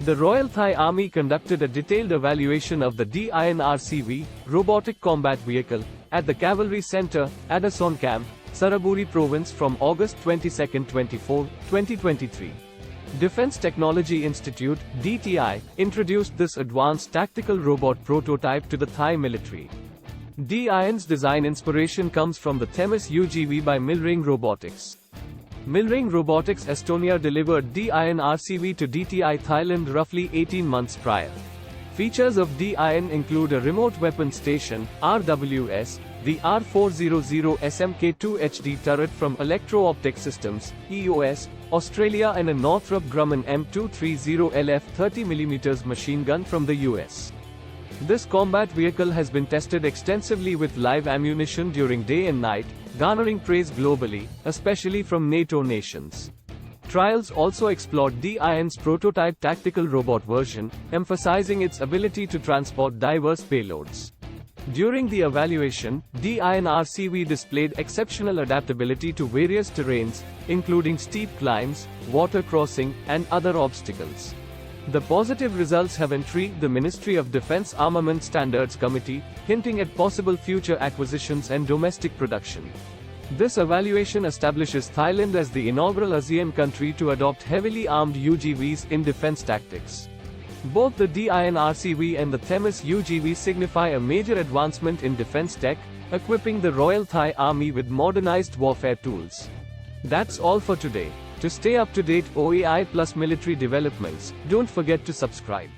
The Royal Thai Army conducted a detailed evaluation of the D-Iron RCV, robotic combat vehicle, at the Cavalry Center, ASEAN Camp, Saraburi Province from August 22, 2023. Defense Technology Institute, DTI, introduced this advanced tactical robot prototype to the Thai military. D-Iron's design inspiration comes from the THeMIS UGV by Milrem Robotics. Milrem Robotics Estonia delivered D-Iron RCV to DTI Thailand roughly 18 months prior. Features of D-Iron include a remote weapon station, RWS, the R400 SMK2 HD turret from Electro-Optic Systems, EOS, Australia, and a Northrop Grumman M230 LF 30mm machine gun from the US. This combat vehicle has been tested extensively with live ammunition during day and night, garnering praise globally, especially from NATO nations. Trials also explored D-Iron's prototype tactical robot version, emphasizing its ability to transport diverse payloads. During the evaluation, D-Iron RCV displayed exceptional adaptability to various terrains, including steep climbs, water crossing, and other obstacles. The positive results have intrigued the Ministry of Defense Armament Standards Committee, hinting at possible future acquisitions and domestic production. This evaluation establishes Thailand as the inaugural ASEAN country to adopt heavily armed UGVs in defense tactics. Both the D-Iron RCV and the THeMIS UGV signify a major advancement in defense tech, equipping the Royal Thai Army with modernized warfare tools. That's all for today. To stay up to date OAI plus military developments, don't forget to subscribe.